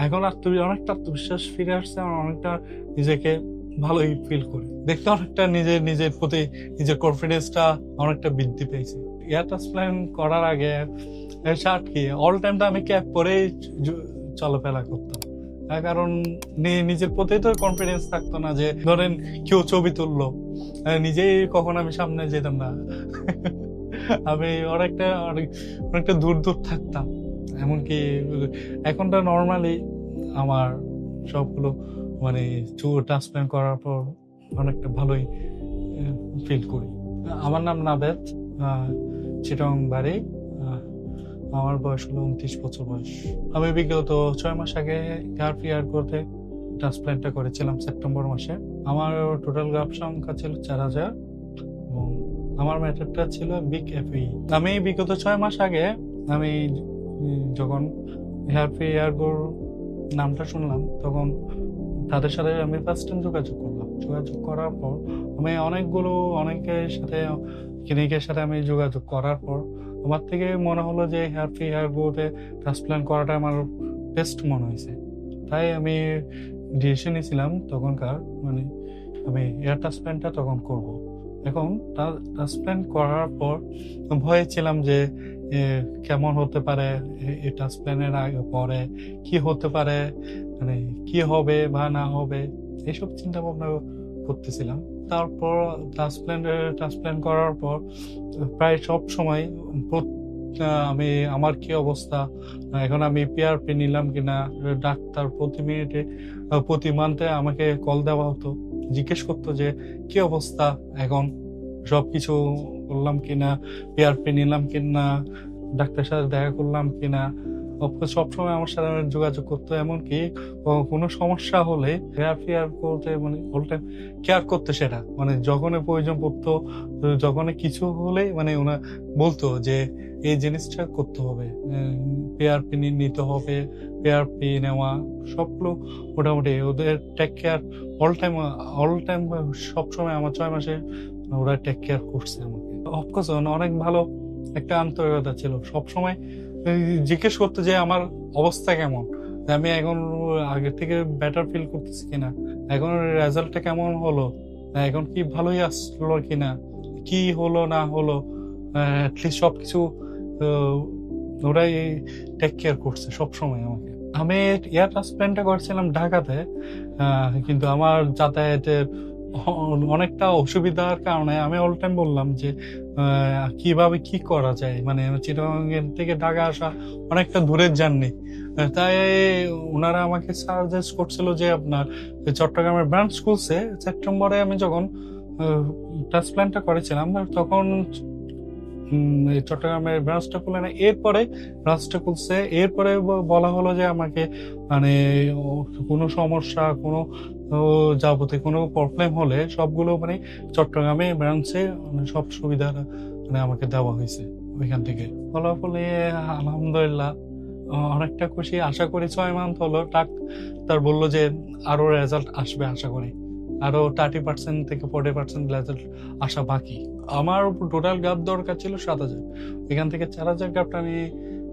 এখন অনেকটা আত্মবিশ্বাস ফিরে আসছে, আমার অনেকটা নিজেকে ভালোই ফিল করি, দেখতে অনেকটা নিজের প্রতি নিজের কনফিডেন্সটা অনেকটা বৃদ্ধি পেয়েছে। এয়ার ট্রান্সপ্ল্যান্ট করার আগে শার্ট কি অল টাইমটা আমি ক্যাপ পরেই চলাফেরা করতাম, কারণ নিজের প্রতি তো কনফিডেন্স থাকতো না, যে ধরেন কেউ ছবি তুললো, নিজেই কখন আমি সামনে যেতাম না। আমি অনেকটা দূর থাকতাম। এমনকি এখনটা নর্মালি আমার সবগুলো মানে চুল ট্রান্সপ্ল্যান্ট করার পর অনেকটা ভালোই ফিল করি। আমার নাম নাবেদ, চিটং বাড়ি। আমার বয়স হলো 29 বছর বয়স। আমি বিগত 6 মাস আগে হেয়ার করতে ট্রান্সপ্ল্যান্টটা করেছিলাম সেপ্টেম্বর মাসে। আমার টোটাল গাব সংখ্যা ছিল 4000 এবং আমার ম্যাটারটা ছিল বিগ এফই। আমি বিগত 6 মাস আগে আমি যখন হেয়ার নামটা শুনলাম, তখন তাদের সাথে আমি ফার্স্ট টাইম যোগাযোগ করলাম। যোগাযোগ করার পর আমি অনেকের সাথে ক্লিনিকের সাথে আমি যোগাযোগ করার পর আমার থেকে মনে হলো যে হেয়ার গ্রোথে ট্রান্সপ্ল্যান্ট করাটা আমার বেস্ট মনে হয়েছে। তাই আমি ডিসিশন নিয়েছিলাম তখনকার, মানে আমি হেয়ার ট্রান্সপ্ল্যান্টটা তখন করব। এখন ট্রান্সপ্ল্যান্ট করার পর ভয়ে ছিলাম যে কেমন হতে পারে, এই ট্রান্সপ্ল্যান্টের আগে পরে কি হতে পারে, মানে কি হবে বা না হবে, এইসব চিন্তা ভাবনা করতেছিলাম। তারপর ট্রান্সপ্ল্যান্ট করার পর প্রায় সব সময় আমি আমার কি অবস্থা, এখন আমি পিআরপি নিলাম কিনা, ডাক্তার প্রতি মিনিটে প্রতি মান্থে আমাকে কল দেওয়া হতো, জিজ্ঞেস করতো যে কি অবস্থা, এখন সবকিছু করলাম কিনা, পিআরপি নিলাম কিনা, ডাক্তারের সাথে দেখা করলাম কিনা। সবসময় আমার সাথে যোগাযোগ করতো, এমনকি কোনো সমস্যা হলে হেয়ার করতে মানে অল টাইম কেয়ার করতে, সেটা মানে যখন প্রয়োজন পড়তো, যখন কিছু হলে মানে ওনার বলতো যে এই জিনিসটা করতে হবে, পিআরপি নিতে হবে, পিআরপি নেওয়া সবগুলো মোটামুটি ওদের টেক কেয়ার অল টাইম সবসময় আমার 6 মাসে ওরা টেক কেয়ার করছে আমাকে। অফকোর্স অনেক ভালো একটা আন্তরিকতা ছিল, সবসময় জিজ্ঞেস করতো যে আমার অবস্থা কেমন, আমি এখন আগের থেকে বেটার ফিল করতেছি কিনা, এখন রেজাল্টটা কেমন হলো, এখন কি ভালোই আসলো কিনা, কি হলো না হলো, অ্যাটলিস্ট সবকিছু ওরাই টেক কেয়ার করছে সবসময় আমাকে। আমি এয়ার ট্রান্সপ্ল্যান্টটা করছিলাম ঢাকাতে, কিন্তু আমার যাতায়াতের অনেকটা অসুবিধার কারণে আমি অল টাইম বললাম যে কিভাবে কি করা যায়, মানে চিটাগাং থেকে ঢাকা আসা অনেকটা দূরের জার্নি। তাই ওনারা আমাকে সাজেস্ট করছিল যে আপনার চট্টগ্রামের ব্রাঞ্চ খুলছে সেপ্টেম্বরে। আমি যখন ট্রান্সপ্ল্যান্টটা করেছিলাম তখন চট্টগ্রামের ব্রাঞ্চটা খুলে না, এরপরে ব্রাঞ্চটা খুলছে, এরপরে বলা হলো যে আমাকে মানে কোনো সমস্যা, কোনো যাবতীয় কোনো প্রবলেম হলে সবগুলো মানে চট্টগ্রামে ব্রাঞ্চে সব সুবিধা মানে আমাকে দেওয়া হয়েছে ওইখান থেকে। ফলাফলে আলহামদুলিল্লাহ অনেকটা খুশি। আশা করি 6 মান্থ হলো তার বললো যে আরো রেজাল্ট আসবে, আশা করি আরো 30% থেকে 40% রেজাল্ট আসা বাকি। আমার টোটাল গাব দরকার ছিল 7000, এখান থেকে 4000 গাবটা আমি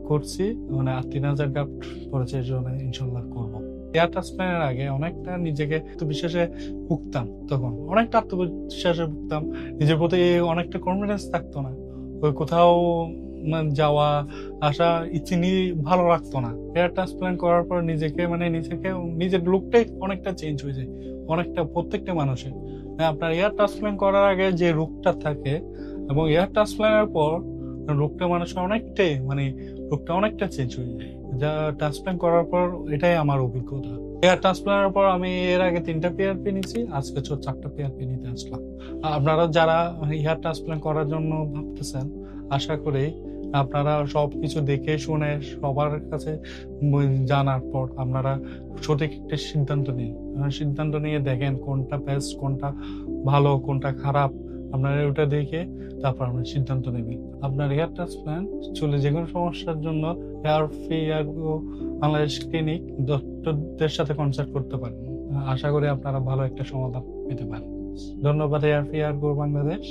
করছি, মানে 3000 গাব পড়েছে, এর জন্য ইনশাল্লাহ করবো। এয়ার ট্রান্সপ্ল্যান্টের আগে অনেকটা নিজেকে আত্মবিশ্বাসে ভুগতাম, তখন অনেকটা আত্মবিশ্বাসে ভুগতাম, নিজের প্রতি অনেকটা কনফিডেন্স থাকতো না, ওই কোথাও যাওয়া আসা ইচ্ছে নিয়ে ভালো লাগতো না। হেয়ার ট্রান্সপ্ল্যান্ট করার পর নিজের লুকটাই অনেকটা চেঞ্জ হয়ে যায়, অনেকটা প্রত্যেকটা মানুষের। আপনার এয়ার ট্রান্সপ্ল্যান্ট করার আগে যে রূপটা থাকে এবং এয়ার ট্রান্সপ্ল্যান্টের পর রূপটা মানুষের রূপটা অনেকটা চেঞ্জ হয়ে যায়, যা ট্রান্সপ্ল্যান্ট করার পর এটাই আমার অভিজ্ঞতা। হেয়ার ট্রান্সপ্ল্যান্টের পর আমি এর আগে 3টা পিআরপি নিয়েছি, আজকে 4টা পিআরপি নিতে আসলাম। আপনারা যারা হেয়ার ট্রান্সপ্ল্যান্ট করার জন্য ভাবতেছেন, আশা করি আপনারা সবকিছু দেখে শুনে সবার কাছে জানার পর আপনারা সঠিক একটা সিদ্ধান্ত নিয়ে দেখেন কোনটা বেস্ট, কোনটা ভালো, কোনটা খারাপ, আপনারা ওটা দেখে তারপর আপনার সিদ্ধান্ত নেবেন। আপনার হেয়ার ট্রান্সপ্ল্যান্ট চুলে যে কোনো সমস্যার জন্য বাংলাদেশ ক্লিনিক ডক্টরদের সাথে কনসাল্ট করতে পারেন। আশা করি আপনারা ভালো একটা সমাধান পেতে পারেন। ধন্যবাদ হেয়ার বাংলাদেশ।